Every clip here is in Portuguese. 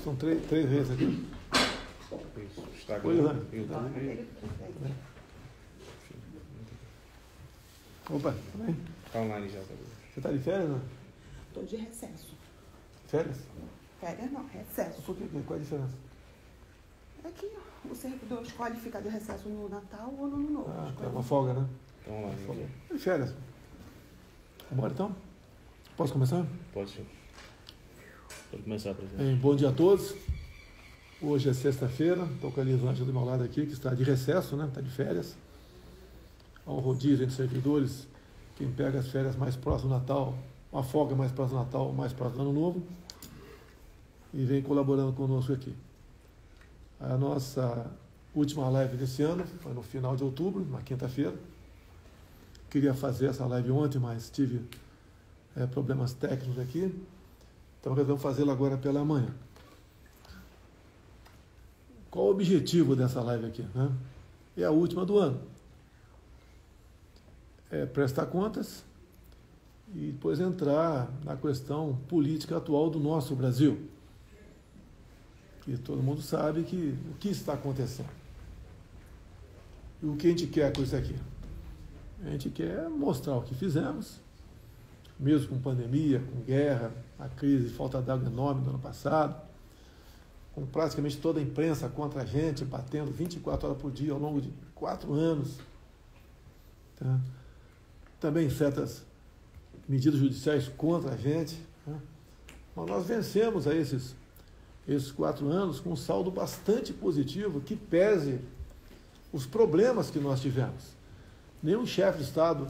São três vezes aqui. Isso, Instagram, YouTube. Opa, também. Tá online já. Tá. Você está de férias, não? Estou de recesso. Férias? Férias não, recesso. Por quê? Qual a diferença? É que o servidor escolhe ficar de recesso no Natal ou no Ano Novo. Ah, Escolhe. tá uma folga, né? Tá online. Folga. De férias. Vamos então? Posso começar? Pode sim. Pode começar, presidente. Bom dia a todos. Hoje é sexta-feira. Estou com a Elisângela do meu lado aqui, que está de recesso, né? Está de férias. Há um rodízio entre servidores. Quem pega as férias mais próximo do Natal, uma folga mais próximo do Natal, mais próximo do Ano Novo. E vem colaborando conosco aqui. A nossa última live desse ano foi no final de outubro, na quinta-feira. Queria fazer essa live ontem, mas tive problemas técnicos aqui. Então resolvemos fazê-la agora pela manhã. Qual o objetivo dessa live aqui, né? É a última do ano. É prestar contas e depois entrar na questão política atual do nosso Brasil. E todo mundo sabe que o que está acontecendo. E o que a gente quer com isso aqui? A gente quer mostrar o que fizemos, mesmo com pandemia, com guerra, a crise de falta d'água enorme do ano passado, com praticamente toda a imprensa contra a gente, batendo 24 horas por dia ao longo de 4 anos. Tá? Também certas medidas judiciais contra a gente. Tá? Mas nós vencemos a esses 4 anos com um saldo bastante positivo, que pese os problemas que nós tivemos. Nenhum chefe de Estado,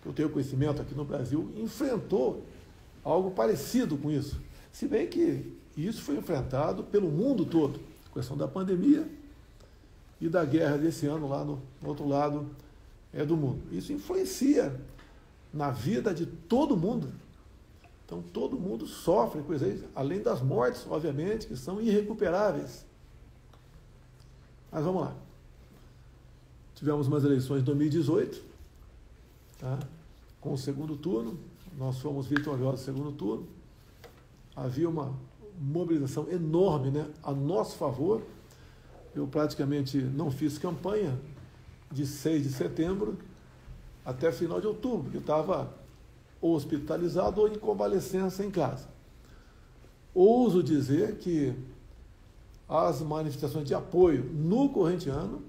que eu tenho conhecimento aqui no Brasil, enfrentou algo parecido com isso. Se bem que isso foi enfrentado pelo mundo todo, a questão da pandemia e da guerra desse ano lá no outro lado do mundo. Isso influencia na vida de todo mundo. Então todo mundo sofre com isso, além das mortes, obviamente, que são irrecuperáveis. Mas vamos lá. Tivemos umas eleições em 2018, tá? Com o segundo turno, nós fomos vitoriosos no segundo turno. Havia uma mobilização enorme, né, a nosso favor. Eu praticamente não fiz campanha de 6 de setembro até final de outubro, porque eu estava ou hospitalizado ou em convalescença em casa. Ouso dizer que as manifestações de apoio no corrente ano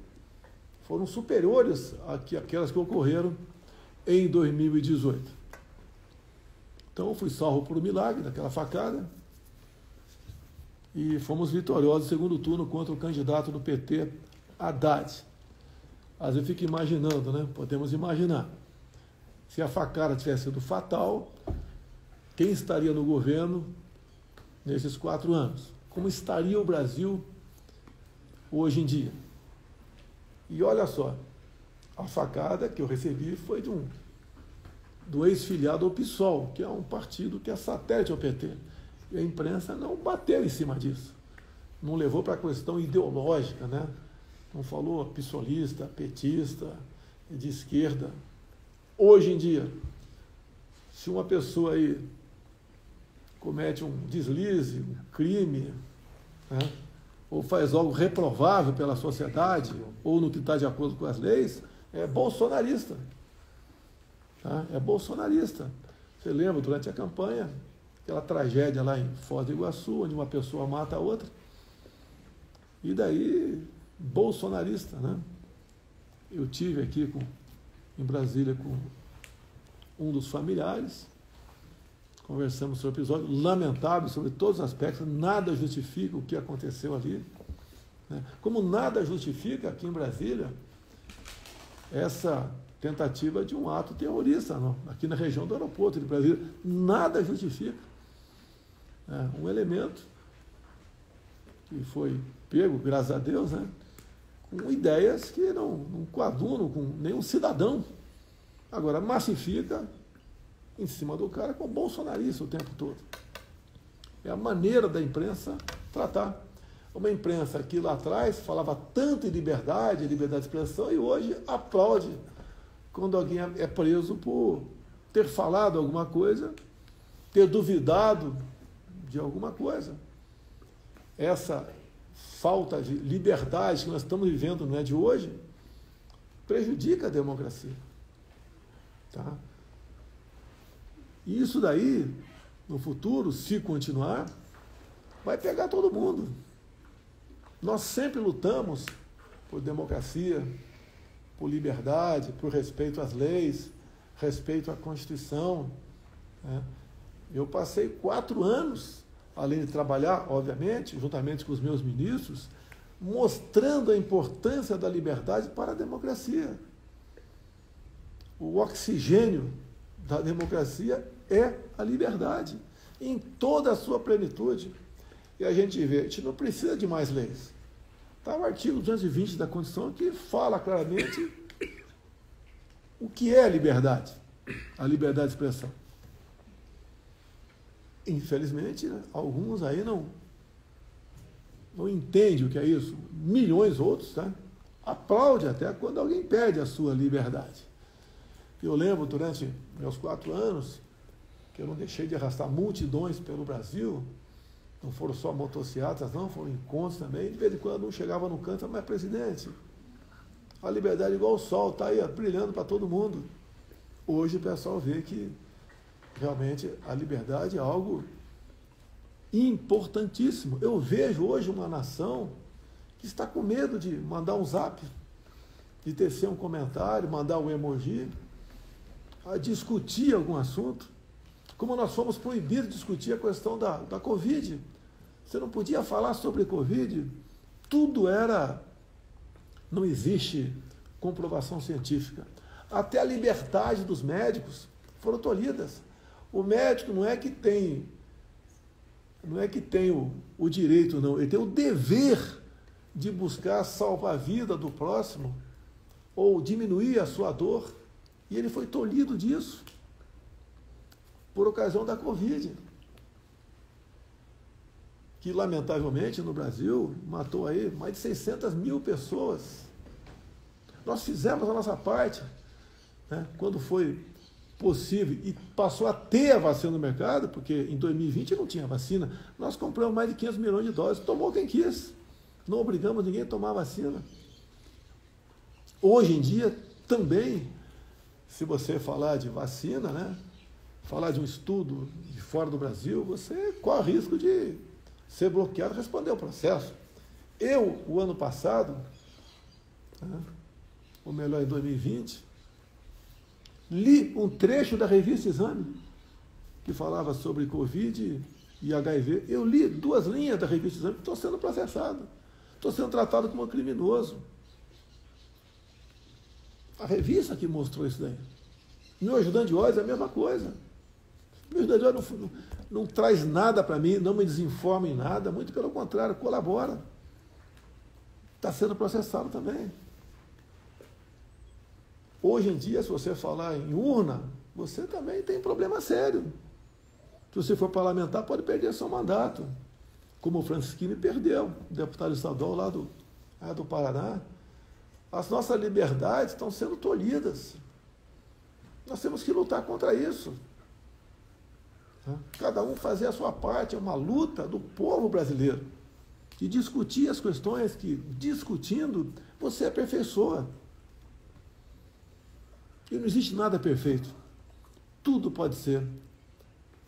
foram superiores àquelas que ocorreram em 2018. Então eu fui salvo por um milagre daquela facada e fomos vitoriosos no segundo turno contra o candidato do PT, Haddad. Às vezes eu fico imaginando, né? Podemos imaginar. Se a facada tivesse sido fatal, quem estaria no governo nesses 4 anos? Como estaria o Brasil hoje em dia? E olha só, a facada que eu recebi foi do ex-filiado ao PSOL, que é um partido que é satélite ao PT. E a imprensa não bateu em cima disso. Não levou para a questão ideológica, né? Não falou pissolista, petista, de esquerda. Hoje em dia, se uma pessoa aí comete um deslize, um crime, né, ou faz algo reprovável pela sociedade, ou no que está de acordo com as leis, é bolsonarista. Tá? É bolsonarista. Você lembra, durante a campanha, aquela tragédia lá em Foz do Iguaçu, onde uma pessoa mata a outra, e daí, bolsonarista, né? Eu tive aqui em Brasília com um dos familiares, conversamos sobre o episódio, lamentável sobre todos os aspectos, nada justifica o que aconteceu ali, né? Como nada justifica aqui em Brasília essa tentativa de um ato terrorista, não? Aqui na região do aeroporto de Brasília, nada justifica. Um elemento que foi pego, graças a Deus, né, com ideias que não coadunam com nenhum cidadão. Agora, massifica em cima do cara com bolsonarista o tempo todo. É a maneira da imprensa tratar. Uma imprensa que lá atrás falava tanto em liberdade de expressão, e hoje aplaude quando alguém é preso por ter falado alguma coisa, ter duvidado de alguma coisa. essa falta de liberdade que nós estamos vivendo, não é de hoje, prejudica a democracia. Tá? E isso daí, no futuro, se continuar, vai pegar todo mundo. Nós sempre lutamos por democracia, por liberdade, por respeito às leis, respeito à Constituição. Né? Eu passei 4 anos, além de trabalhar, obviamente, juntamente com os meus ministros, mostrando a importância da liberdade para a democracia. O oxigênio da democracia é a liberdade, em toda a sua plenitude. E a gente vê, a gente não precisa de mais leis. Está o artigo 220 da Constituição que fala claramente o que é a liberdade de expressão. Infelizmente, né, alguns aí não entendem o que é isso. Milhões outros, tá? Aplaudem até quando alguém perde a sua liberdade. Eu lembro, durante meus 4 anos, que eu não deixei de arrastar multidões pelo Brasil. Não foram só motocicletas, não, foram encontros também. De vez em quando um chegava no canto, mas presidente, a liberdade é igual o sol, está aí ó, brilhando para todo mundo. Hoje o pessoal vê que realmente a liberdade é algo importantíssimo. Eu vejo hoje uma nação que está com medo de mandar um zap, de tecer um comentário, mandar um emoji, a discutir algum assunto. Como nós fomos proibidos de discutir a questão da Covid. Você não podia falar sobre Covid, tudo era... Não existe comprovação científica. Até a liberdade dos médicos foram tolhidas. O médico não é que tem o direito, não, ele tem o dever de buscar salvar a vida do próximo ou diminuir a sua dor, e ele foi tolhido disso por ocasião da Covid, que lamentavelmente no Brasil matou aí mais de 600 mil pessoas. Nós fizemos a nossa parte, né, quando foi possível e passou a ter a vacina no mercado, porque em 2020 não tinha vacina, nós compramos mais de 500 milhões de doses, tomou quem quis, não obrigamos ninguém a tomar a vacina. Hoje em dia, também, se você falar de vacina, né, falar de um estudo de fora do Brasil, você corre o risco de ser bloqueado e responder ao processo. Eu, o ano passado, né, ou melhor, em 2020, li um trecho da revista Exame, que falava sobre Covid e HIV. Eu li 2 linhas da revista Exame, estou sendo processado. Estou sendo tratado como criminoso. A revista que mostrou isso daí. Meu ajudante de ordens é a mesma coisa. Meu ajudante de ordens não traz nada para mim, não me desinforma em nada, muito pelo contrário, colabora. Está sendo processado também. Hoje em dia, se você falar em urna, você também tem problema sério. Se você for parlamentar, pode perder seu mandato. Como o Francisquini perdeu, deputado estadual lá do Paraná. As nossas liberdades estão sendo tolhidas. Nós temos que lutar contra isso. Cada um fazer a sua parte, é uma luta do povo brasileiro. De discutir as questões que, discutindo, você aperfeiçoa. E não existe nada perfeito. Tudo pode ser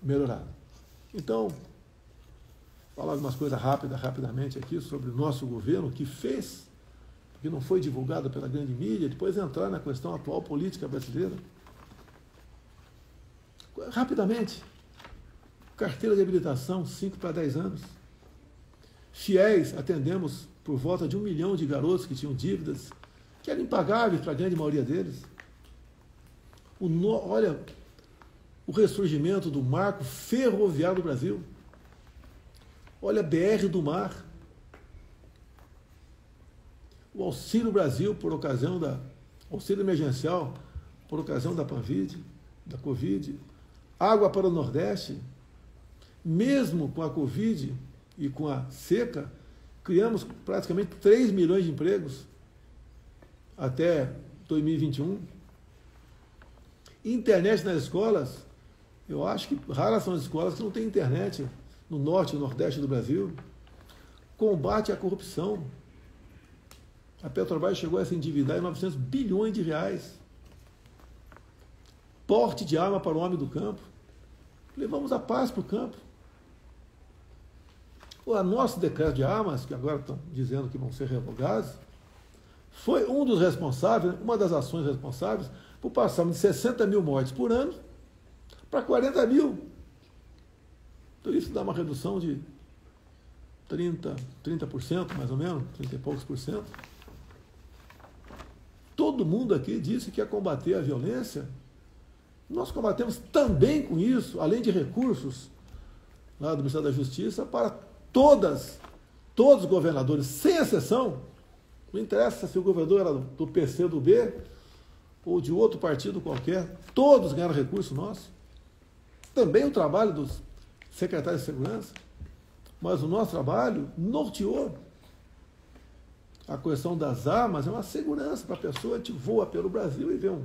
melhorado. Então, falar algumas coisas rapidamente aqui sobre o nosso governo, o que fez, porque não foi divulgado pela grande mídia, depois entrar na questão atual política brasileira. Rapidamente, carteira de habilitação, 5 para 10 anos. FIES, atendemos por volta de 1 milhão de garotos que tinham dívidas, que eram impagáveis para a grande maioria deles. Olha, o ressurgimento do marco ferroviário do Brasil. Olha, BR do Mar. O Auxílio Brasil, por ocasião auxílio emergencial, por ocasião da Covid. Água para o Nordeste. Mesmo com a Covid e com a seca, criamos praticamente 3 milhões de empregos até 2021. Internet nas escolas, eu acho que raras são as escolas que não têm internet no norte e nordeste do Brasil. combate à corrupção. A Petrobras chegou a se endividar em 900 bilhões de reais. Porte de arma para o homem do campo. Levamos a paz para o campo. O nosso decreto de armas, que agora estão dizendo que vão ser revogados, foi um dos responsáveis, uma das ações responsáveis, por passarmos de 60 mil mortes por ano para 40 mil. Então isso dá uma redução de 30%, mais ou menos, 30 e poucos por cento. Todo mundo aqui disse que ia combater a violência. Nós combatemos também com isso, além de recursos lá do Ministério da Justiça, para todos os governadores, sem exceção. Não interessa se o governador era do PC, do B, ou de outro partido qualquer, todos ganharam recurso nosso. Também o trabalho dos secretários de segurança, mas o nosso trabalho norteou. A questão das armas é uma segurança para a pessoa. A gente voa pelo Brasil e vê o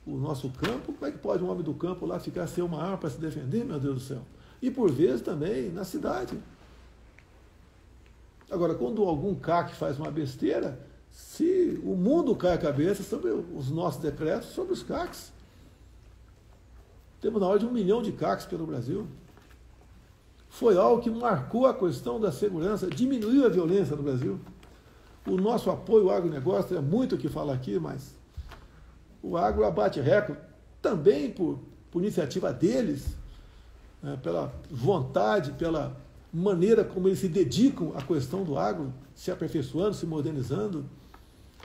nosso campo. Como é que pode um homem do campo lá ficar sem uma arma para se defender, meu Deus do céu? E por vezes também na cidade. Agora, quando algum CAC faz uma besteira, se o mundo cai a cabeça sobre os nossos decretos, sobre os CACs. Temos na hora de 1 milhão de CACs pelo Brasil. Foi algo que marcou a questão da segurança, diminuiu a violência no Brasil. O nosso apoio ao agronegócio, é muito o que falar aqui, mas o agro abate recorde, também por iniciativa deles, né, pela vontade, pela maneira como eles se dedicam à questão do agro, se aperfeiçoando, se modernizando.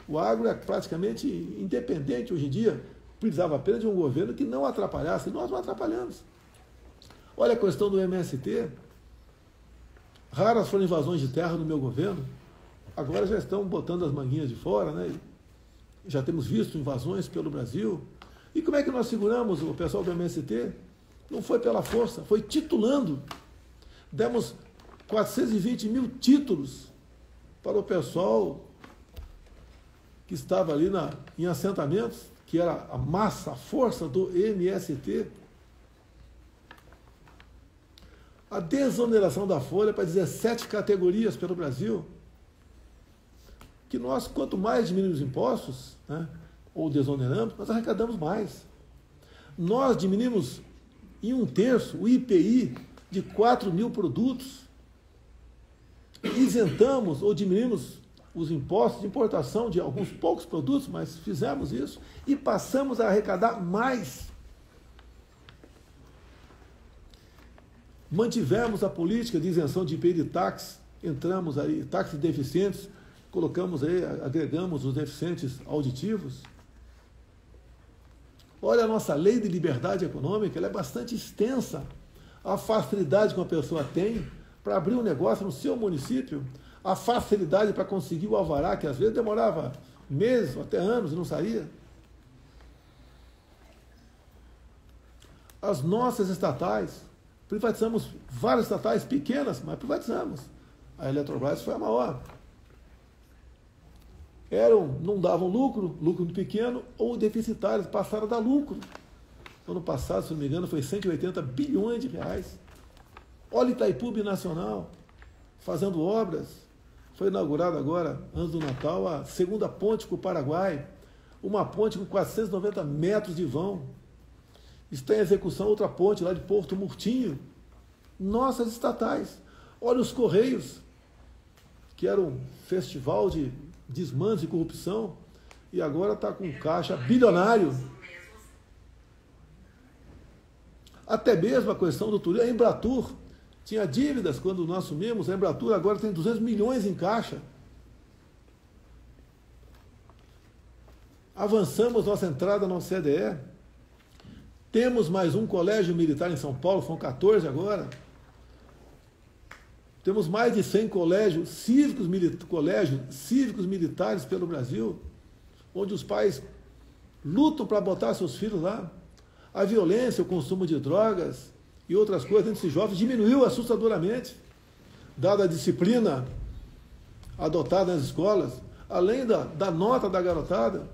O agro é praticamente independente hoje em dia, precisava apenas de um governo que não atrapalhasse, e nós não atrapalhamos. Olha a questão do MST, raras foram invasões de terra no meu governo, agora já estão botando as manguinhas de fora, né? Já temos visto invasões pelo Brasil. E como é que nós seguramos o pessoal do MST? Não foi pela força, foi titulando. Demos 420 mil títulos para o pessoal que estava ali em assentamentos, que era a massa, a força do MST. A desoneração da folha para 17 categorias pelo Brasil. Que nós, quanto mais diminuímos impostos, né, ou desoneramos, nós arrecadamos mais. Nós diminuímos em 1/3 o IPI de 4 mil produtos. Isentamos ou diminuímos os impostos de importação de alguns poucos produtos, mas fizemos isso e passamos a arrecadar mais. Mantivemos a política de isenção de IPI de táxi, entramos aí, táxis deficientes, colocamos aí, agregamos os deficientes auditivos. Olha a nossa lei de liberdade econômica, ela é bastante extensa. A facilidade que uma pessoa tem para abrir um negócio no seu município, a facilidade para conseguir o alvará, que às vezes demorava meses, até anos e não saía. As nossas estatais, privatizamos várias estatais pequenas, mas privatizamos. A Eletrobras foi a maior. Não davam lucro muito pequeno, ou deficitários, passaram a dar lucro. Ano passado, se não me engano, foi 180 bilhões de reais. Olha Itaipu Binacional, fazendo obras. Foi inaugurada agora, antes do Natal, a segunda ponte com o Paraguai, uma ponte com 490 metros de vão. Está em execução outra ponte lá de Porto Murtinho. Nossas estatais. Olha os Correios, que era um festival de desmandos e corrupção, e agora está com um caixa bilionário. Até mesmo a questão do turismo. A Embratur tinha dívidas quando nós assumimos, a Embratur agora tem 200 milhões em caixa. Avançamos nossa entrada na OCDE. Temos mais um colégio militar em São Paulo, são 14 agora. Temos mais de 100 colégios cívicos militares pelo Brasil, onde os pais lutam para botar seus filhos lá. A violência, o consumo de drogas e outras coisas entre esses jovens diminuiu assustadoramente, dada a disciplina adotada nas escolas, além da nota da garotada.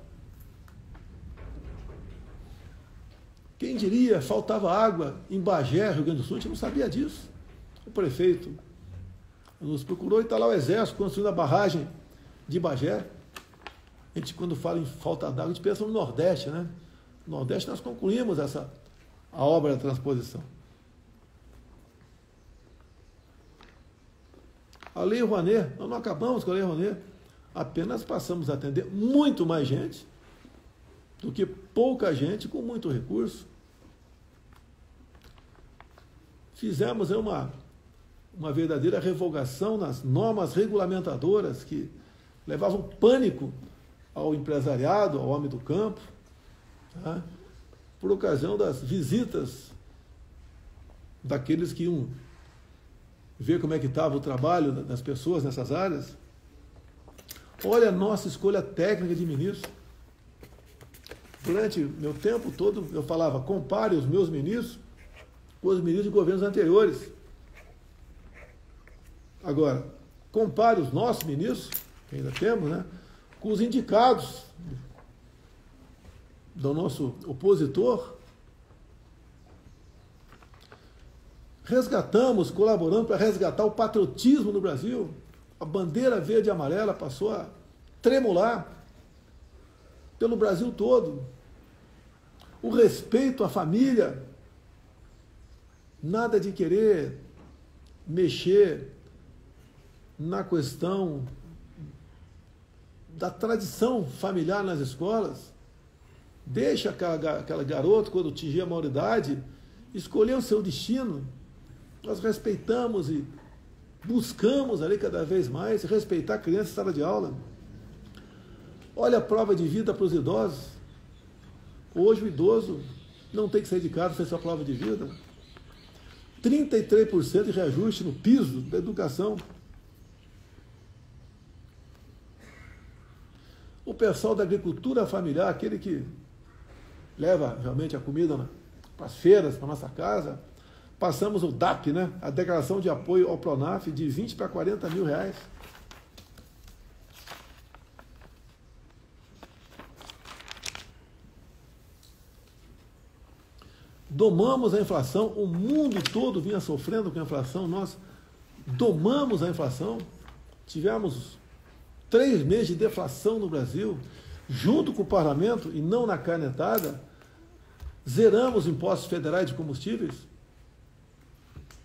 Quem diria, faltava água em Bagé, Rio Grande do Sul, a gente não sabia disso. O prefeito nos procurou e está lá o Exército construindo a barragem de Bagé. A gente, quando fala em falta d'água, a gente pensa no Nordeste, né? No Nordeste nós concluímos a obra da transposição. A Lei Rouanet, nós não acabamos com a Lei Rouanet, apenas passamos a atender muito mais gente do que pouca gente com muito recurso. Fizemos uma verdadeira revogação nas normas regulamentadoras que levavam pânico ao empresariado, ao homem do campo, tá? Por ocasião das visitas daqueles que iam ver como é que estava o trabalho das pessoas nessas áreas. Olha a nossa escolha técnica de ministro. Durante meu tempo todo eu falava, compare os meus ministros com os ministros de governos anteriores. Agora, compare os nossos ministros, que ainda temos, né, com os indicados do nosso opositor. Resgatamos, colaboramos para resgatar o patriotismo no Brasil. A bandeira verde e amarela passou a tremular pelo Brasil todo. O respeito à família. Nada de querer mexer na questão da tradição familiar nas escolas. Deixa aquela garota, quando atingir a maioridade, escolher o seu destino. Nós respeitamos e buscamos ali cada vez mais respeitar a criança em sala de aula. Olha a prova de vida para os idosos. Hoje o idoso não tem que sair de casa para fazer sua prova de vida. 33% de reajuste no piso da educação. O pessoal da agricultura familiar, aquele que leva realmente a comida para as feiras, para a nossa casa, passamos o DAP, né? A declaração de apoio ao Pronaf, de 20 para 40 mil reais. Domamos a inflação, o mundo todo vinha sofrendo com a inflação, nós domamos a inflação, tivemos 3 meses de deflação no Brasil, junto com o parlamento, e não na canetada, zeramos impostos federais de combustíveis,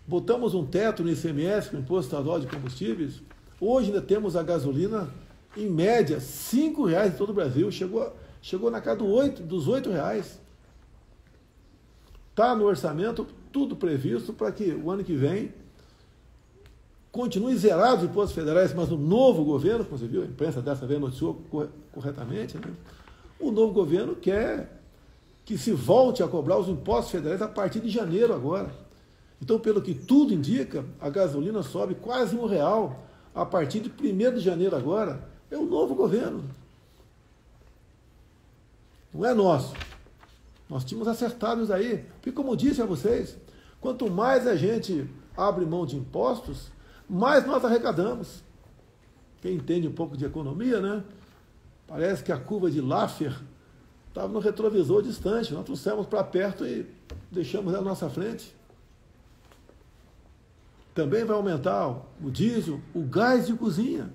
botamos um teto no ICMS, no Imposto Estadual de Combustíveis. Hoje ainda temos a gasolina, em média, R$ 5,00 em todo o Brasil, chegou na casa dos R$ 8,00. Está no orçamento tudo previsto para que o ano que vem continue zerado os impostos federais, mas o novo governo, como você viu, a imprensa dessa vez noticiou corretamente, né? O novo governo quer que se volte a cobrar os impostos federais a partir de janeiro agora. Então, pelo que tudo indica, a gasolina sobe quase R$ 1,00 a partir de 1º de janeiro agora. É o novo governo. Não é nosso. Nós tínhamos acertado isso aí. Porque, como disse a vocês, quanto mais a gente abre mão de impostos, mais nós arrecadamos. Quem entende um pouco de economia, né? Parece que a curva de Laffer estava no retrovisor distante. Nós trouxemos para perto e deixamos ela na nossa frente. Também vai aumentar o diesel, o gás de cozinha.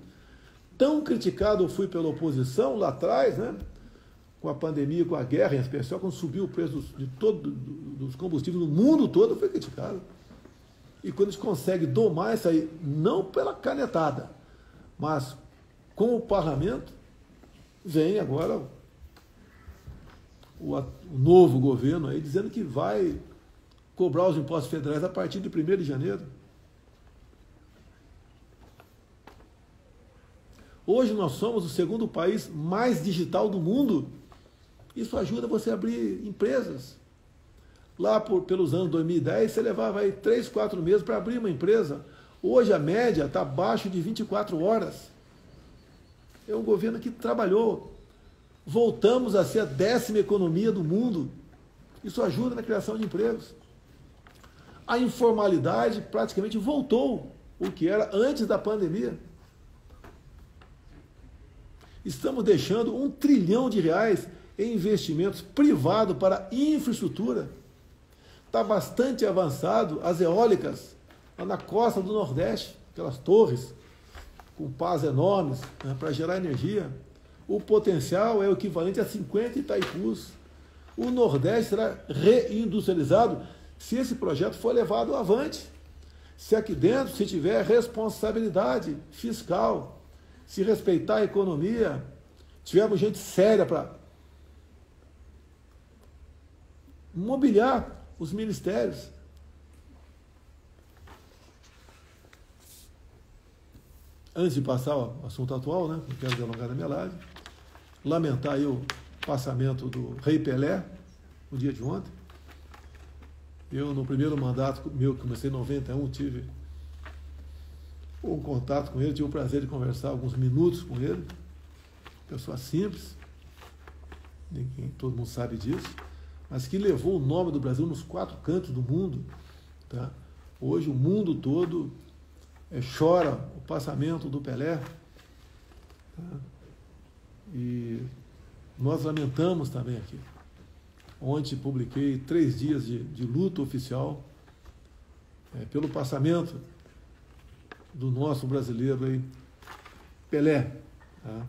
Tão criticado eu fui pela oposição lá atrás, né? Com a pandemia, com a guerra, em especial, quando subiu o preço dos combustíveis no mundo todo, foi criticado. E quando a gente consegue domar isso aí, não pela canetada, mas com o parlamento, vem agora o novo governo aí dizendo que vai cobrar os impostos federais a partir de 1º de janeiro. Hoje nós somos o 2º país mais digital do mundo. Isso ajuda você a abrir empresas. Lá pelos anos 2010, você levava aí 3, 4 meses para abrir uma empresa. Hoje a média está abaixo de 24 horas. É um governo que trabalhou. Voltamos a ser a 10ª economia do mundo. Isso ajuda na criação de empregos. A informalidade praticamente voltou o que era antes da pandemia. Estamos deixando R$ 1 trilhão em investimentos privados para infraestrutura. Está bastante avançado as eólicas lá na costa do Nordeste. aquelas torres com pás enormes, né, para gerar energia. O potencial é o equivalente a 50 Itaipus. O Nordeste será reindustrializado se esse projeto for levado avante. Se aqui dentro se tiver responsabilidade fiscal, se respeitar a economia, tivermos gente séria para mobiliar os ministérios. Antes de passar ao assunto atual, né, não quero delongar na minha live, lamentar aí o passamento do Rei Pelé, no dia de ontem. Eu, no primeiro mandato meu, que comecei em 91, tive um contato com ele, tive o prazer de conversar alguns minutos com ele. Pessoa simples, ninguém, todo mundo sabe disso, mas que levou o nome do Brasil nos 4 cantos do mundo. Tá? Hoje o mundo todo chora o passamento do Pelé. Tá? E nós lamentamos também aqui. Ontem publiquei 3 dias de luto oficial pelo passamento do nosso brasileiro aí, Pelé. Tá?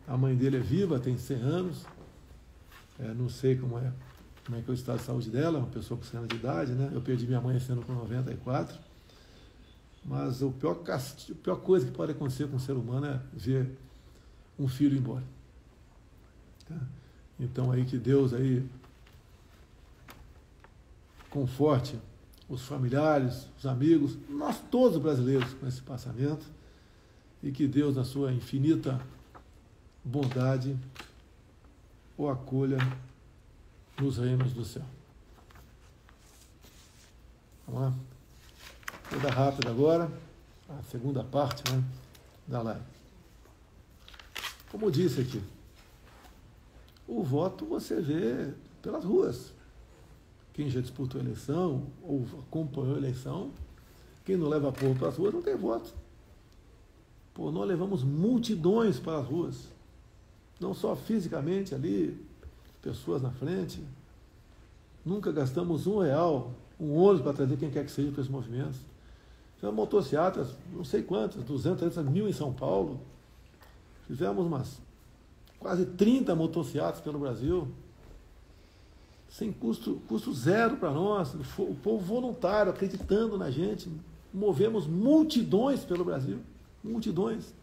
A mãe dele é viva, tem 100 anos. Não sei como é que é o estado de saúde dela, uma pessoa com 100 anos de idade, né? Eu perdi minha mãe esse ano com 94. Mas a pior coisa que pode acontecer com um ser humano é ver um filho ir embora. Tá? Então aí que Deus aí conforte os familiares, os amigos, nós todos brasileiros com esse passamento, e que Deus, na sua infinita bondade, o acolha nos reinos do céu. Vamos lá? Vou dar rápido agora, a segunda parte, né, da live. Como eu disse aqui, o voto você vê pelas ruas. Quem já disputou a eleição ou acompanhou a eleição, quem não leva povo para as ruas não tem voto. Pô, nós levamos multidões para as ruas. Não só fisicamente ali, pessoas na frente. Nunca gastamos R$1, um ônibus para trazer quem quer que seja para esses movimentos. Fizemos motocicletas, não sei quantas, 200, 300 mil em São Paulo. Fizemos umas quase 30 motocicletas pelo Brasil, sem custo zero para nós, o povo voluntário, acreditando na gente. Movemos multidões pelo Brasil, multidões.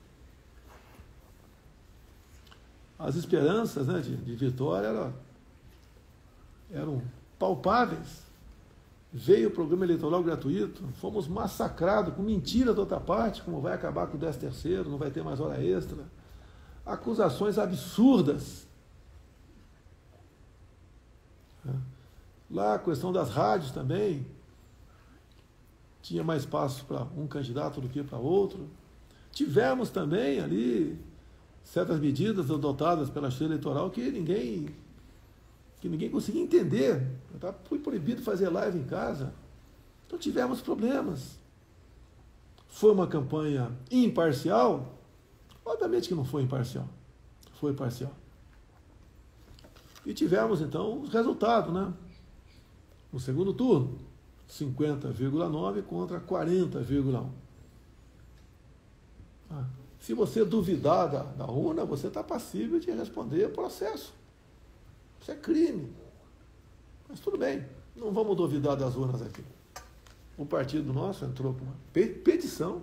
As esperanças, né, de vitória eram palpáveis. Veio o programa eleitoral gratuito, fomos massacrados com mentira da outra parte, como vai acabar com o 13º, não vai ter mais hora extra. Acusações absurdas. Lá a questão das rádios também, tinha mais espaço para um candidato do que para outro. Tivemos também ali certas medidas adotadas pela Justiça Eleitoral que ninguém conseguia entender. Foi proibido fazer live em casa. Então tivemos problemas. Foi uma campanha imparcial? Obviamente que não foi imparcial. Foi parcial. E tivemos, então, os resultados, né? No segundo turno, 50,9 contra 40,1. Se você duvidar da urna, você está passível de responder processo. Isso é crime. Mas tudo bem, não vamos duvidar das urnas aqui. O partido nosso entrou com uma petição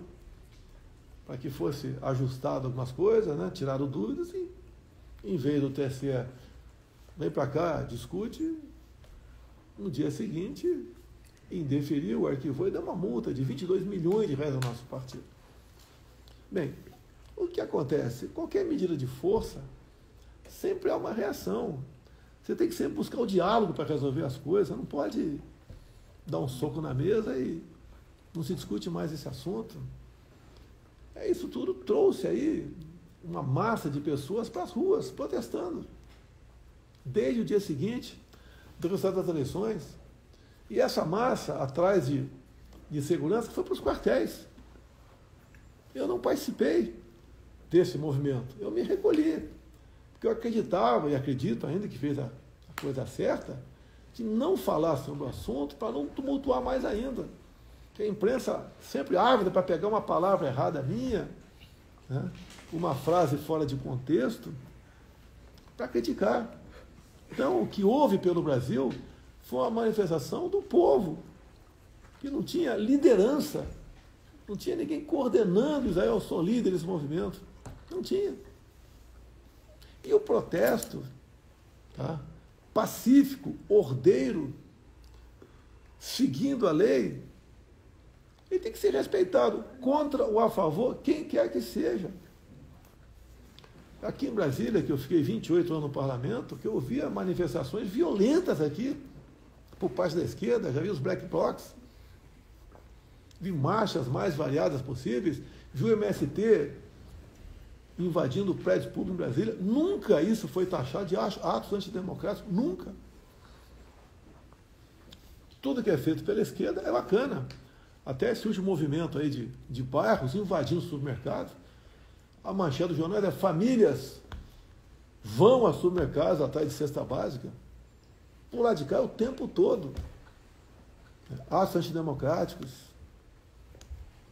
para que fosse ajustado algumas coisas, né? Tiraram dúvidas e, em vez do TSE vem para cá, discute, no dia seguinte, indeferiu, arquivou e deu uma multa de 22 milhões de reais ao nosso partido. Bem, o que acontece? Qualquer medida de força sempre há uma reação. Você tem que sempre buscar o diálogo para resolver as coisas. Não pode dar um soco na mesa e não se discute mais esse assunto. Isso tudo trouxe aí uma massa de pessoas para as ruas, protestando. Desde o dia seguinte do resultado das eleições. E essa massa, atrás de segurança, foi para os quartéis. Eu não participei desse movimento. Eu me recolhi. Porque eu acreditava e acredito ainda que fez a coisa certa, de não falar sobre o assunto para não tumultuar mais ainda. que a imprensa sempre ávida para pegar uma palavra errada minha, né, uma frase fora de contexto, para criticar. Então, o que houve pelo Brasil foi uma manifestação do povo, que não tinha liderança, não tinha ninguém coordenando, Israel, eu sou líder desse movimento. Não tinha. E o protesto, tá, pacífico, ordeiro, seguindo a lei, ele tem que ser respeitado, contra ou a favor, quem quer que seja. Aqui em Brasília, que eu fiquei 28 anos no parlamento, que eu via manifestações violentas aqui, por parte da esquerda, já vi os black blocs, vi marchas mais variadas possíveis, vi o MST invadindo o prédio público em Brasília. Nunca isso foi taxado de atos antidemocráticos, nunca. Tudo que é feito pela esquerda é bacana. Até esse último movimento aí de bairros invadindo supermercados, a manchete do jornal é: famílias vão a supermercados atrás de cesta básica. Por lá de cá o tempo todo. Atos antidemocráticos.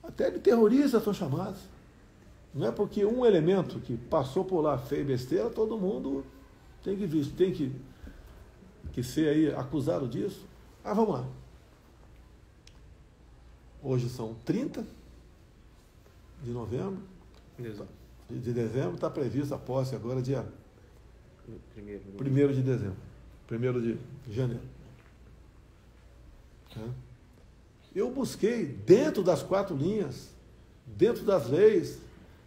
Até de terroristas são chamados. Não é porque um elemento que passou por lá fez besteira, todo mundo tem que ser aí acusado disso. Ah, vamos lá. Hoje são 30 de novembro. Exato. De dezembro, está prevista a posse agora dia 1º de dezembro. 1º de janeiro. Eu busquei, dentro das 4 linhas, dentro das leis,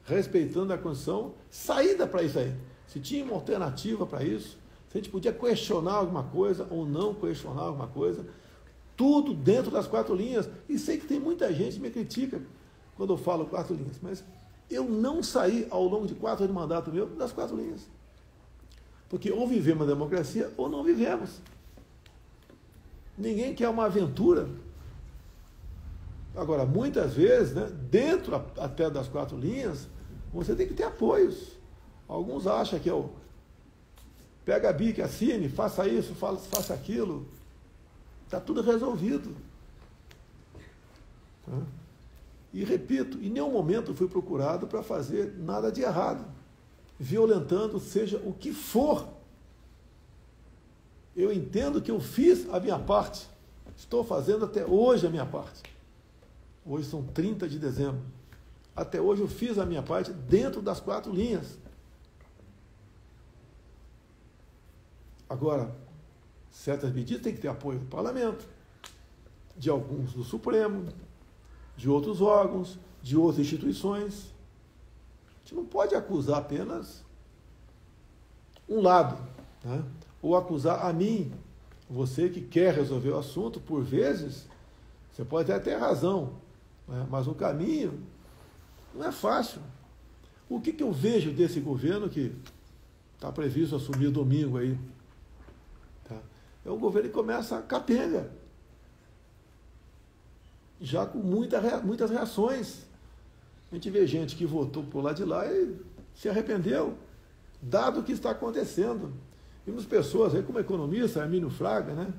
respeitando a Constituição, saída para isso aí. Se tinha uma alternativa para isso, se a gente podia questionar alguma coisa ou não questionar alguma coisa, tudo dentro das 4 linhas. E sei que tem muita gente que me critica quando eu falo 4 linhas, mas eu não saí ao longo de 4 anos de mandato meu das 4 linhas. Porque ou vivemos a democracia ou não vivemos. Ninguém quer uma aventura. Agora, muitas vezes, né, dentro até das 4 linhas, você tem que ter apoios. Alguns acham que pega a bica, assine, faça isso, faça aquilo. Está tudo resolvido. E repito, em nenhum momento fui procurado para fazer nada de errado, violentando seja o que for. Eu entendo que eu fiz a minha parte, estou fazendo até hoje a minha parte. Hoje são 30 de dezembro. Até hoje eu fiz a minha parte dentro das 4 linhas. Agora, certas medidas têm que ter apoio do parlamento, de alguns do Supremo, de outros órgãos, de outras instituições. A gente não pode acusar apenas um lado, né? Ou acusar a mim, você que quer resolver o assunto. Por vezes, você pode até ter razão, né? Mas o caminho não é fácil. O que eu vejo desse governo que está previsto assumir domingo aí? Tá? É um governo que começa capenga, já com muitas reações. A gente vê gente que votou por lá de lá e se arrependeu, dado o que está acontecendo. Vimos pessoas aí como economista, Hermínio Fraga, né?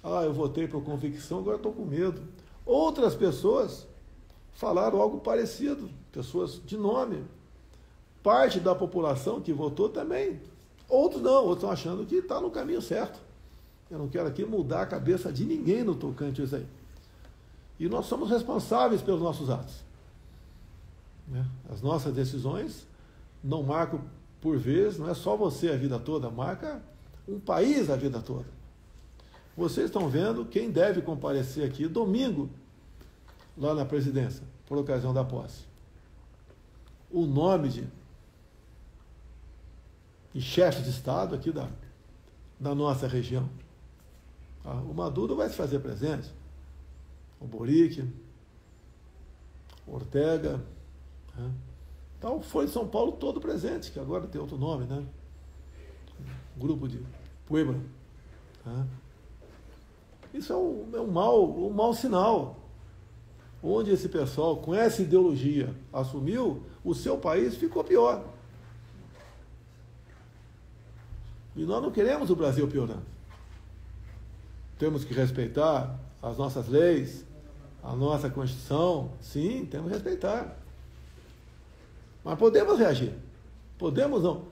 Ah, eu votei por convicção, agora estou com medo. Outras pessoas falaram algo parecido, pessoas de nome. Parte da população que votou também. Outros não, outros estão achando que está no caminho certo. Eu não quero aqui mudar a cabeça de ninguém no tocante a isso aí. E nós somos responsáveis pelos nossos atos. Né? As nossas decisões não marcam, por vezes, não é só você a vida toda, marca um país a vida toda. Vocês estão vendo quem deve comparecer aqui domingo, lá na presidência, por ocasião da posse. O nome de chefe de Estado aqui da nossa região. O Maduro vai se fazer presente. O Boric, o Ortega, né? Então, foi de São Paulo todo presente, que agora tem outro nome, né? O grupo de Puebla. Né? Isso é um mau sinal. Onde esse pessoal, com essa ideologia, assumiu, o seu país ficou pior. E nós não queremos o Brasil piorando. Temos que respeitar as nossas leis, a nossa Constituição, sim, temos que respeitar. Mas podemos reagir. Podemos não.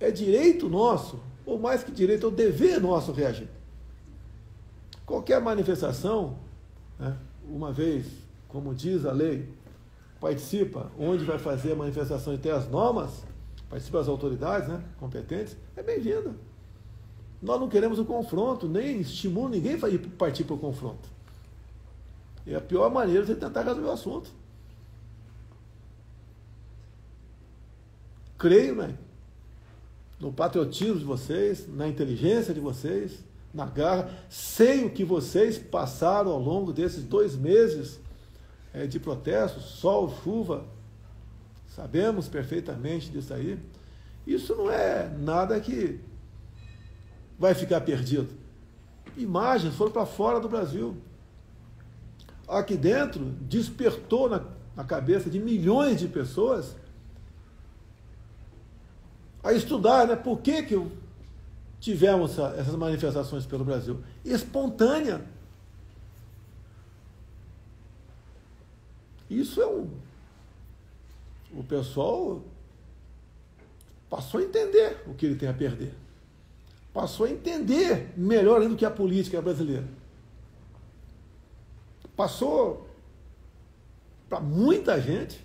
É direito nosso, ou mais que direito, é o dever nosso reagir. Qualquer manifestação, né, uma vez, como diz a lei, participa, onde vai fazer a manifestação e ter as normas, participa as autoridades, né, competentes, é bem-vinda. Nós não queremos o confronto, nem estimulo ninguém a partir para o confronto. É a pior maneira de você tentar resolver o assunto. Creio, né, no patriotismo de vocês, na inteligência de vocês, na garra. Sei o que vocês passaram ao longo desses 2 meses de protesto, sol, chuva. Sabemos perfeitamente disso aí. Isso não é nada que vai ficar perdido. Imagens foram para fora do Brasil. Aqui dentro, despertou na cabeça de milhões de pessoas a estudar, né? Por que tivemos essas manifestações pelo Brasil? Espontânea. Isso é o pessoal passou a entender o que ele tem a perder. Passou a entender melhor ainda do que a política brasileira. Passou para muita gente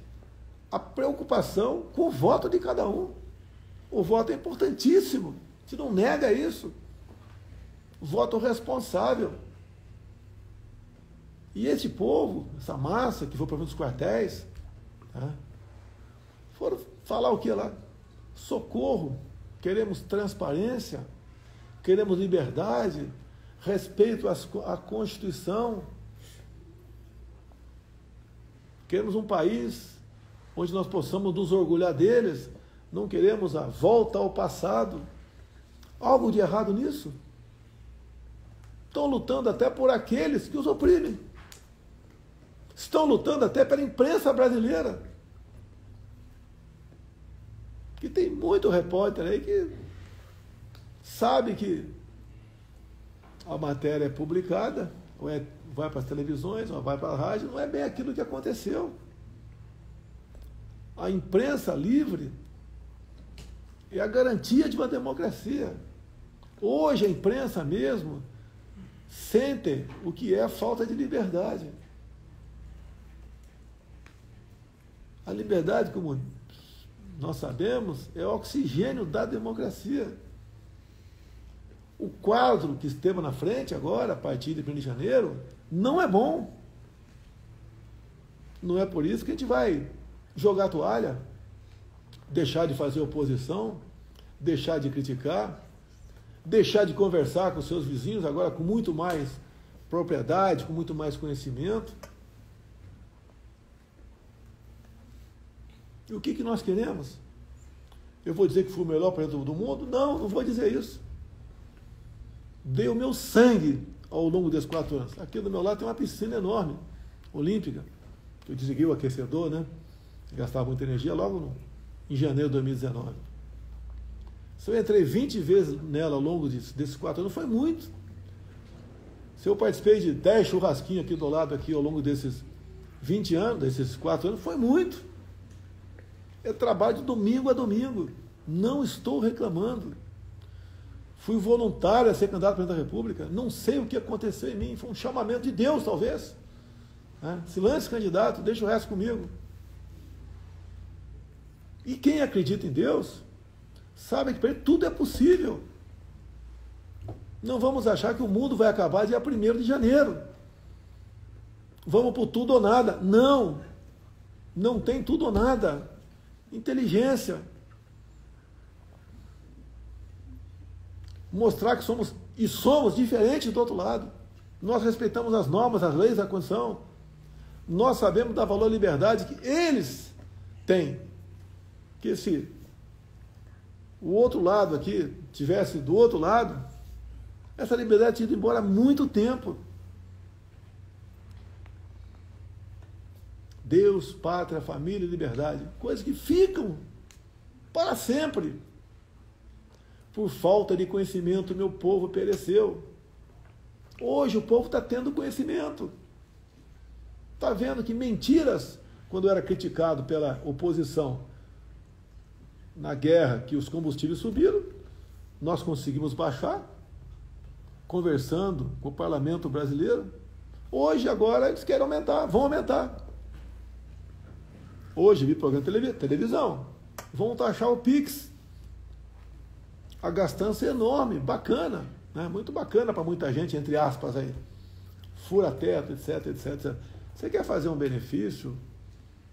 a preocupação com o voto de cada um. O voto é importantíssimo. A gente não nega isso. Voto responsável. E esse povo, essa massa que foi para os quartéis, tá, foram falar o que lá? Socorro, queremos transparência, queremos liberdade, respeito à Constituição. Queremos um país onde nós possamos nos orgulhar deles. Não queremos a volta ao passado. Algo de errado nisso? Estão lutando até por aqueles que os oprimem. Estão lutando até pela imprensa brasileira. Que tem muito repórter aí que sabe que a matéria é publicada, ou vai para as televisões, ou vai para a rádio, não é bem aquilo que aconteceu. A imprensa livre é a garantia de uma democracia. Hoje a imprensa mesmo sente o que é a falta de liberdade. A liberdade, como nós sabemos, é o oxigênio da democracia. O quadro que esteve na frente agora, a partir de 1º de janeiro, não é bom. Não é por isso que a gente vai jogar a toalha, deixar de fazer oposição, deixar de criticar, deixar de conversar com seus vizinhos, agora com muito mais propriedade, com muito mais conhecimento. E o que nós queremos? Eu vou dizer que fui o melhor presidente do mundo? Não, não vou dizer isso. Dei o meu sangue ao longo desses 4 anos. Aqui do meu lado tem uma piscina enorme, olímpica, que eu desliguei o aquecedor, né? Gastava muita energia logo em janeiro de 2019. Se eu entrei 20 vezes nela ao longo desses 4 anos, foi muito. Se eu participei de 10 churrasquinhos aqui do lado, aqui ao longo desses 20 anos, desses 4 anos, foi muito. É trabalho de domingo a domingo. Não estou reclamando. Fui voluntário a ser candidato a presidente da República. Não sei o que aconteceu em mim. Foi um chamamento de Deus, talvez. Se lance candidato, deixa o resto comigo. E quem acredita em Deus, sabe que para ele tudo é possível. Não vamos achar que o mundo vai acabar dia 1º de janeiro. Vamos por tudo ou nada. Não. Não tem tudo ou nada. Inteligência. Mostrar que somos diferentes do outro lado. Nós respeitamos as normas, as leis, a Constituição. Nós sabemos dar valor à liberdade que eles têm. Que se o outro lado aqui tivesse do outro lado, essa liberdade tinha ido embora há muito tempo. Deus, pátria, família e liberdade. Coisas que ficam para sempre. Por falta de conhecimento, meu povo pereceu. Hoje o povo está tendo conhecimento. está vendo que mentiras, quando era criticado pela oposição na guerra, que os combustíveis subiram, nós conseguimos baixar, conversando com o parlamento brasileiro. Hoje, agora, eles querem aumentar, vão aumentar. Hoje, vi programa de televisão, vão taxar o Pix. A gastança é enorme, bacana, né? Muito bacana para muita gente, entre aspas, aí. Fura-teto, etc, etc. Você quer fazer um benefício,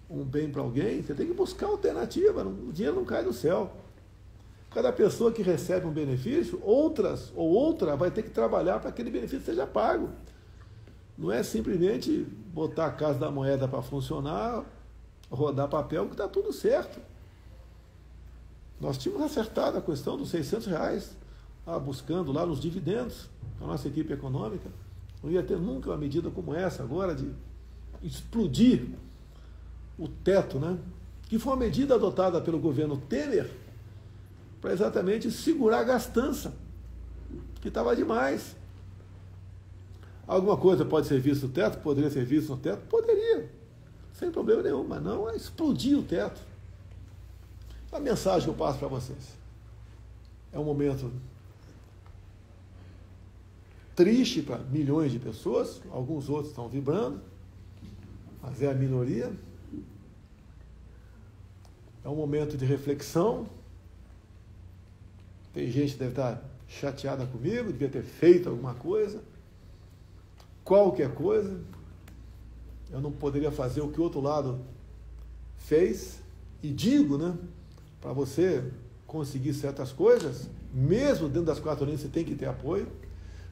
um bem para alguém, você tem que buscar alternativa, o dinheiro não cai do céu. Cada pessoa que recebe um benefício, outra vai ter que trabalhar para que aquele benefício seja pago. Não é simplesmente botar a Casa da Moeda para funcionar, rodar papel, que está tudo certo. Nós tínhamos acertado a questão dos R$600, buscando lá nos dividendos, a nossa equipe econômica. Não ia ter nunca uma medida como essa agora, de explodir o teto, né? Que foi uma medida adotada pelo governo Temer para exatamente segurar a gastança, que estava demais. Alguma coisa pode ser vista no teto? Poderia ser visto no teto? Poderia, sem problema nenhum, mas não é explodir o teto. A mensagem que eu passo para vocês: é um momento triste para milhões de pessoas, alguns outros estão vibrando, mas é a minoria. É um momento de reflexão. Tem gente que deve estar chateada comigo, devia ter feito alguma coisa, qualquer coisa. Eu não poderia fazer o que o outro lado fez, e digo, né, para você conseguir certas coisas, mesmo dentro das quatro linhas, você tem que ter apoio.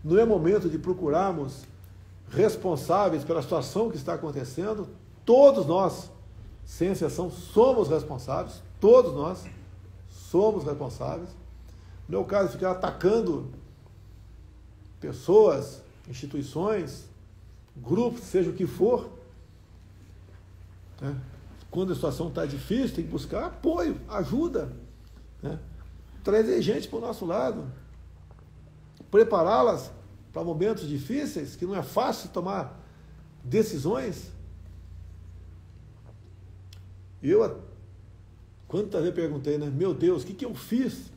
Não é momento de procurarmos responsáveis pela situação que está acontecendo. Todos nós, sem exceção, somos responsáveis. Todos nós somos responsáveis. Não é o caso de ficar atacando pessoas, instituições, grupos, seja o que for, né? Quando a situação está difícil, tem que buscar apoio, ajuda, né? Trazer gente para o nosso lado, prepará-las para momentos difíceis, que não é fácil tomar decisões. E eu, quantas vezes perguntei, né? Meu Deus, o que eu fiz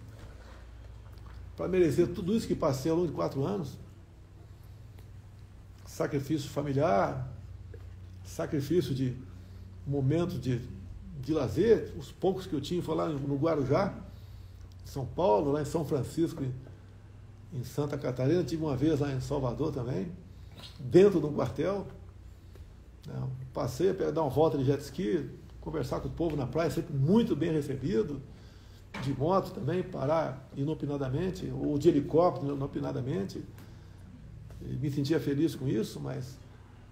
para merecer tudo isso que passei ao longo de 4 anos? Sacrifício familiar, sacrifício de momentos de lazer, os poucos que eu tinha, foi lá no Guarujá, em São Paulo, lá em São Francisco, em Santa Catarina, tive uma vez lá em Salvador também, dentro de um quartel. Passei a dar uma volta de jet ski, conversar com o povo na praia, sempre muito bem recebido, de moto também, parar inopinadamente, ou de helicóptero inopinadamente. Me sentia feliz com isso, mas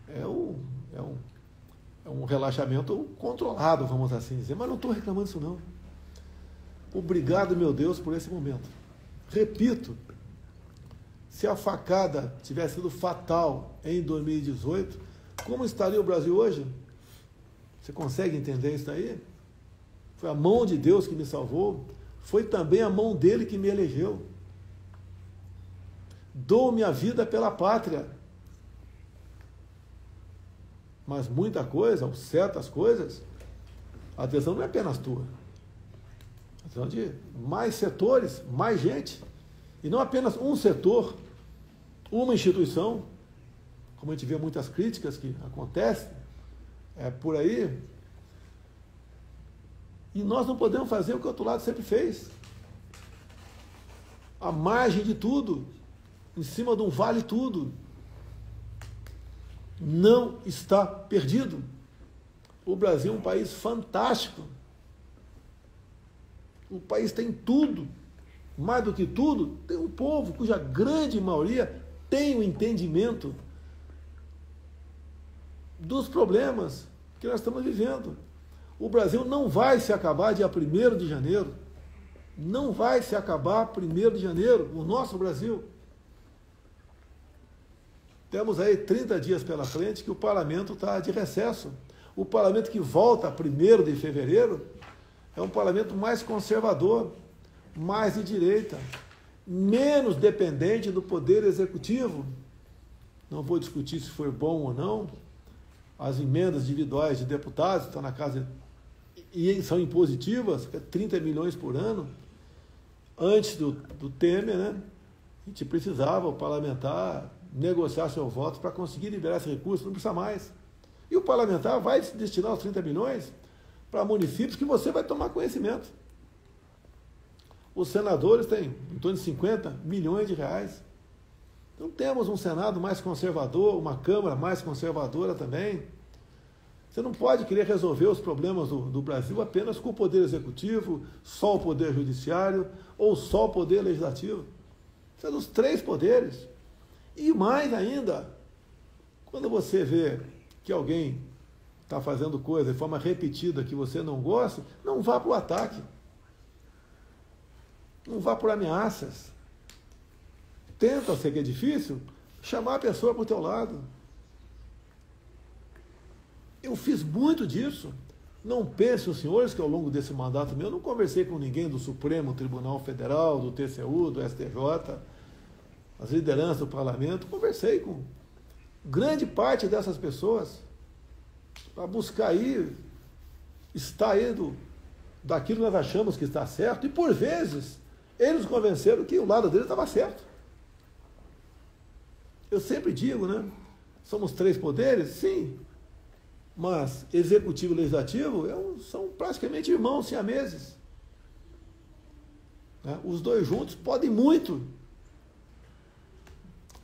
é um relaxamento controlado, vamos assim dizer. Mas não estou reclamando disso, não. Obrigado, meu Deus, por esse momento. Repito, se a facada tivesse sido fatal em 2018, como estaria o Brasil hoje? Você consegue entender isso daí? Foi a mão de Deus que me salvou, foi também a mão dele que me elegeu. Dou minha vida pela pátria. Mas muita coisa, ou certas coisas, a decisão não é apenas tua. A decisão de mais setores, mais gente. E não apenas um setor, uma instituição, como a gente vê muitas críticas que acontecem por aí. E nós não podemos fazer o que o outro lado sempre fez. À margem de tudo, em cima de um vale tudo. Não está perdido. O Brasil é um país fantástico. O país tem tudo. Mais do que tudo, tem um povo cuja grande maioria tem o entendimento dos problemas que nós estamos vivendo. O Brasil não vai se acabar dia 1º de janeiro. Não vai se acabar 1º de janeiro, o nosso Brasil. Temos aí 30 dias pela frente que o parlamento está de recesso. O parlamento que volta 1º de fevereiro é um parlamento mais conservador, mais de direita, menos dependente do poder executivo. Não vou discutir se foi bom ou não, as emendas individuais de deputados, que estão na casa, e são impositivas, 30 milhões por ano. Antes do Temer, né, a gente precisava, o parlamentar, negociar seu voto para conseguir liberar esse recurso, não precisa mais. E o parlamentar vai destinar os 30 milhões para municípios que você vai tomar conhecimento. Os senadores têm em torno de 50 milhões de reais. Então temos um Senado mais conservador, uma Câmara mais conservadora também. Você não pode querer resolver os problemas do Brasil apenas com o Poder Executivo, só o Poder Judiciário ou só o Poder Legislativo. Você é dos 3 poderes. E mais ainda, quando você vê que alguém está fazendo coisa de forma repetida que você não gosta, não vá para o ataque. Não vá por ameaças. Tenta, sei que é difícil, chamar a pessoa para o teu lado. Eu fiz muito disso. Não pensem os senhores que ao longo desse mandato meu, eu não conversei com ninguém do Supremo Tribunal Federal, do TCU, do STJ, as lideranças do parlamento. Conversei com grande parte dessas pessoas para buscar aí, estar aí daquilo que nós achamos que está certo, e por vezes eles convenceram que o lado deles estava certo. Eu sempre digo, né? Somos 3 poderes? Sim. Mas executivo e legislativo são praticamente irmãos siameses. Né? Os 2 juntos podem muito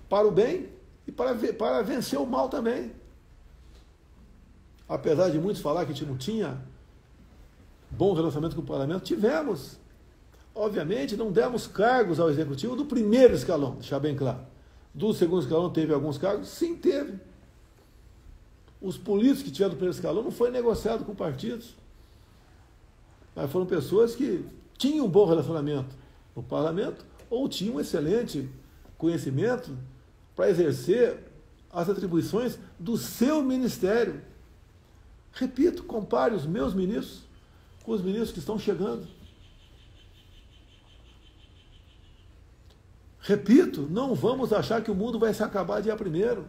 para o bem e para vencer o mal também. Apesar de muitos falar que a gente não tinha bom relacionamento com o parlamento, tivemos. Obviamente, não demos cargos ao executivo do primeiro escalão, deixar bem claro. Do segundo escalão teve alguns cargos? Sim, teve. Os políticos que tiveram do primeiro escalão não foi negociado com partidos. Mas foram pessoas que tinham um bom relacionamento no parlamento ou tinham um excelente conhecimento para exercer as atribuições do seu ministério. Repito, compare os meus ministros com os ministros que estão chegando. Repito, não vamos achar que o mundo vai se acabar dia 1º.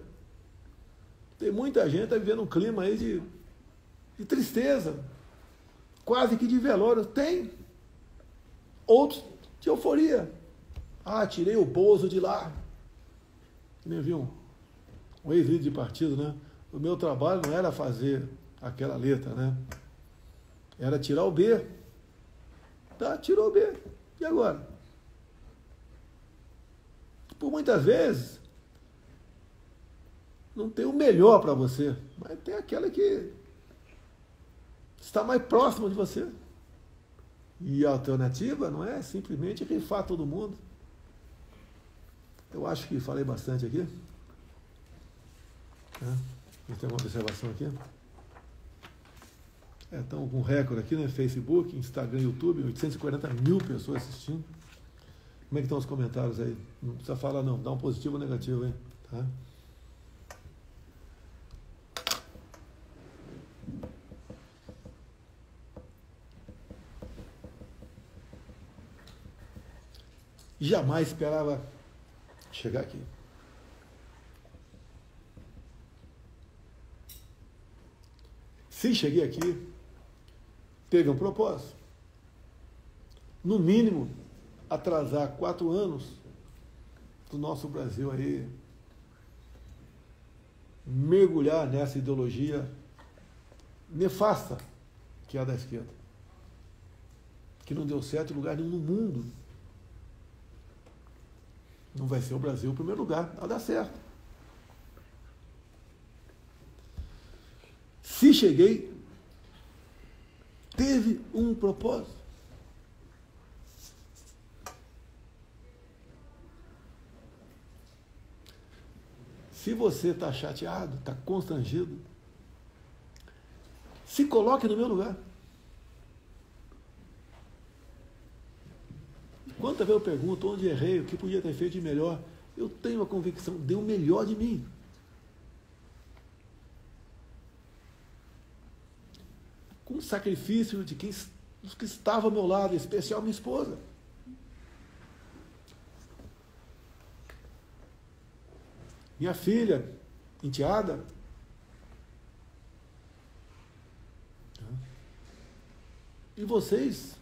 Tem muita gente que está vivendo um clima aí de tristeza, quase que de velório. Tem. Outros de euforia. Ah, tirei o Bozo de lá. Que nem viu um ex-líder de partido, né? O meu trabalho não era fazer aquela letra, né? Era tirar o B. Tá, tirou o B. E agora? Por muitas vezes, não tem o melhor para você, mas tem aquela que está mais próxima de você. E a alternativa não é simplesmente rifar todo mundo. Eu acho que falei bastante aqui. Tem uma observação aqui? Estão com recorde aqui, né? Facebook, Instagram, YouTube, 840 mil pessoas assistindo. Como é que estão os comentários aí? Não precisa falar não, dá um positivo ou negativo, hein? Tá? Jamais esperava chegar aqui. Se cheguei aqui, teve um propósito. No mínimo, atrasar 4 anos do nosso Brasil aí, mergulhar nessa ideologia nefasta que é a da esquerda, que não deu certo em lugar nenhum no mundo. Não vai ser o Brasil o primeiro lugar a dar certo. Se cheguei, teve um propósito. Se você está chateado, está constrangido, se coloque no meu lugar. Quantas vezes eu pergunto onde errei, o que podia ter feito de melhor, eu tenho a convicção, dei o melhor de mim. Com o sacrifício de dos que estava ao meu lado, em especial minha esposa. Minha filha, enteada, E vocês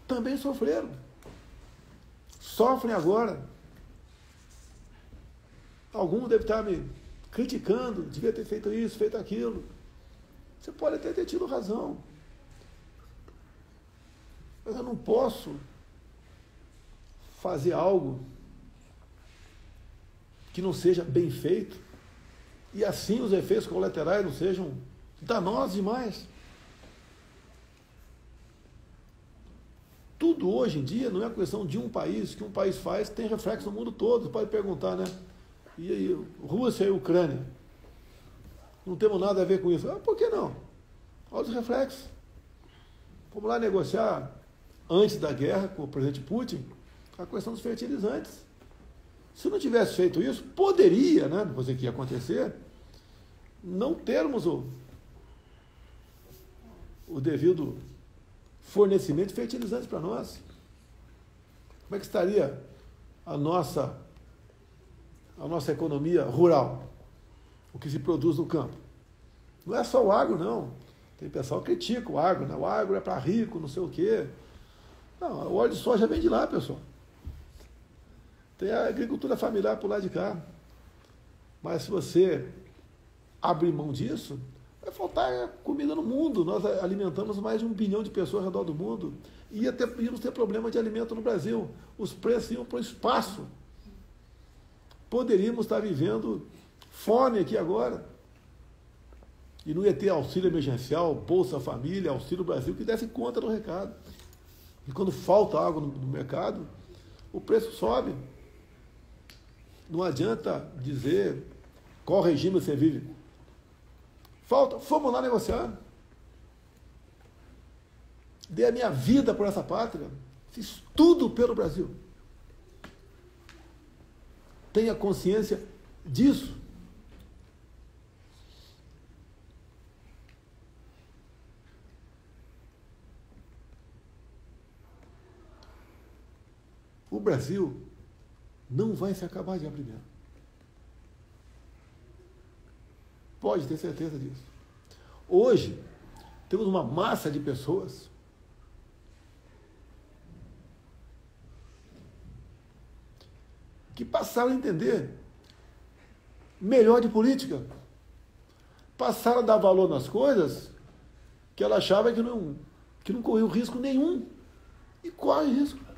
também sofreram. Sofrem agora. Alguns devem estar me criticando, devia ter feito isso, feito aquilo. Você pode até ter tido razão. Mas eu não posso fazer algo que não seja bem feito e assim os efeitos colaterais não sejam danosos demais. Tudo hoje em dia não é questão de um país, que um país faz, tem reflexo no mundo todo. Você pode perguntar, né? E aí, Rússia e Ucrânia? Não temos nada a ver com isso. Ah, por que não? Olha os reflexos. Vamos lá negociar, antes da guerra, com o presidente Putin, a questão dos fertilizantes. Se não tivesse feito isso, poderia, né? Não vou dizer que ia acontecer, não termos o devido fornecimento de fertilizantes para nós. Como é que estaria a nossa economia rural? O que se produz no campo? Não é só o agro, não. Tem pessoal que critica o agro, né? O agro é para rico, não sei o quê. Não, o óleo de soja vem de lá, pessoal. Tem a agricultura familiar por lá de cá. Mas se você abrir mão disso, vai faltar comida no mundo. Nós alimentamos mais de 1 bilhão de pessoas ao redor do mundo. Íamos ter problema de alimento no Brasil. Os preços iam para o espaço. Poderíamos estar vivendo fome aqui agora. E não ia ter auxílio emergencial, Bolsa Família, Auxílio Brasil, que desse conta do recado. E quando falta água no mercado, o preço sobe. Não adianta dizer qual regime você vive. Fomos lá negociar. Dei a minha vida por essa pátria. Fiz tudo pelo Brasil. Tenha consciência disso. O Brasil não vai se acabar de abrir mesmo. Pode ter certeza disso. Hoje, temos uma massa de pessoas que passaram a entender melhor de política. Passaram a dar valor nas coisas que ela achava que não corriam risco nenhum. E corre risco.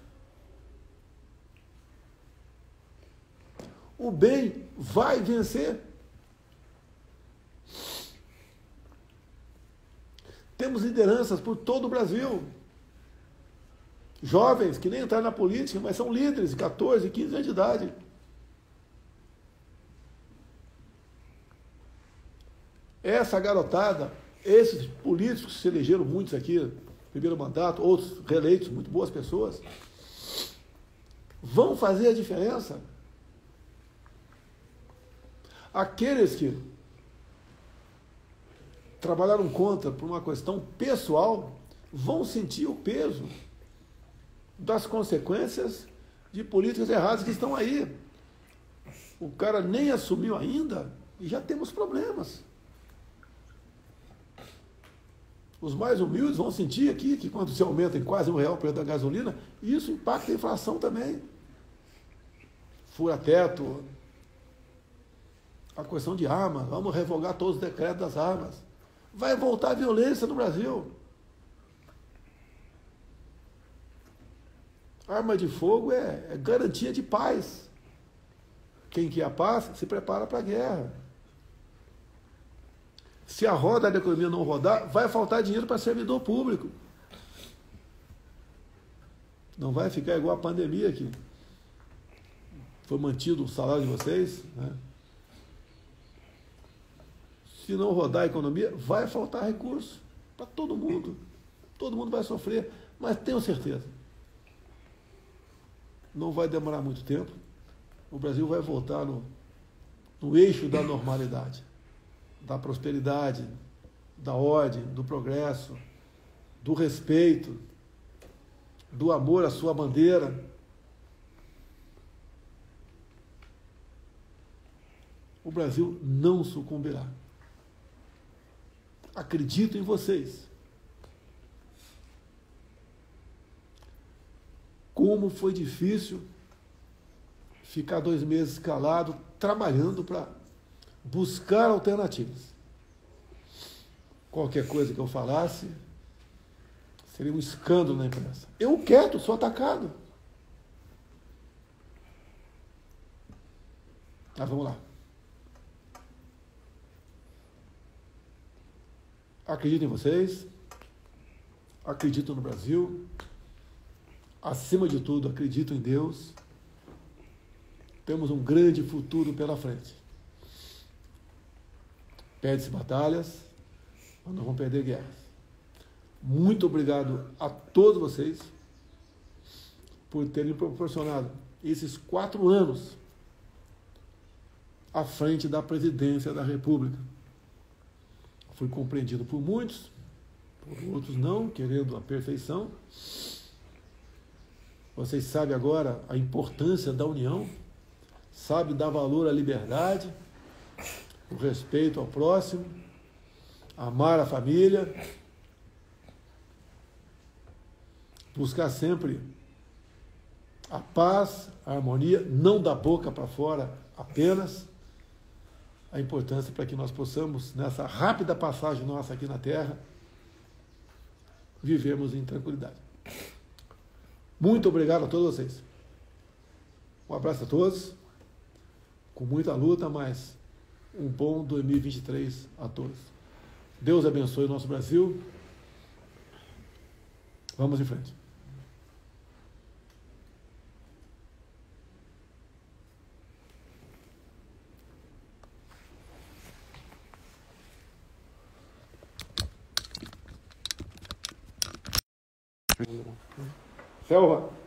O bem vai vencer. Temos lideranças por todo o Brasil. Jovens que nem entraram na política, mas são líderes de 14, 15 anos de idade. Essa garotada, esses políticos que se elegeram muitos aqui, primeiro mandato, outros reeleitos, muito boas pessoas, vão fazer a diferença. Aqueles que trabalharam contra por uma questão pessoal vão sentir o peso das consequências de políticas erradas que estão aí. O cara nem assumiu ainda e já temos problemas. Os mais humildes vão sentir aqui que quando se aumenta em quase R$1 o preço da gasolina, isso impacta a inflação também. Fura-teto, a questão de armas, vamos revogar todos os decretos das armas. Vai voltar a violência no Brasil. Arma de fogo é garantia de paz. Quem quer a paz se prepara para a guerra. Se a roda da economia não rodar, vai faltar dinheiro para servidor público. Não vai ficar igual a pandemia aqui. Foi mantido o salário de vocês, né? Se não rodar a economia, vai faltar recurso para todo mundo. Todo mundo vai sofrer, mas tenho certeza. Não vai demorar muito tempo. O Brasil vai voltar no eixo da normalidade, da prosperidade, da ordem, do progresso, do respeito, do amor à sua bandeira. O Brasil não sucumbirá. Acredito em vocês. como foi difícil ficar 2 meses calado, trabalhando para buscar alternativas. Qualquer coisa que eu falasse seria um escândalo na imprensa. Eu quieto, sou atacado. Mas vamos lá. Acredito em vocês, acredito no Brasil, acima de tudo, acredito em Deus. Temos um grande futuro pela frente. Perde-se batalhas, mas não vão perder guerras. Muito obrigado a todos vocês por terem proporcionado esses 4 anos à frente da presidência da República. Fui compreendido por muitos, por outros não, querendo a perfeição. Vocês sabem agora a importância da união, sabem dar valor à liberdade, o respeito ao próximo, amar a família, buscar sempre a paz, a harmonia, não da boca para fora apenas, a importância para que nós possamos, nessa rápida passagem nossa aqui na Terra, vivermos em tranquilidade. Muito obrigado a todos vocês. Um abraço a todos, com muita luta, mas um bom 2023 a todos. Deus abençoe o nosso Brasil. Vamos em frente. Selva.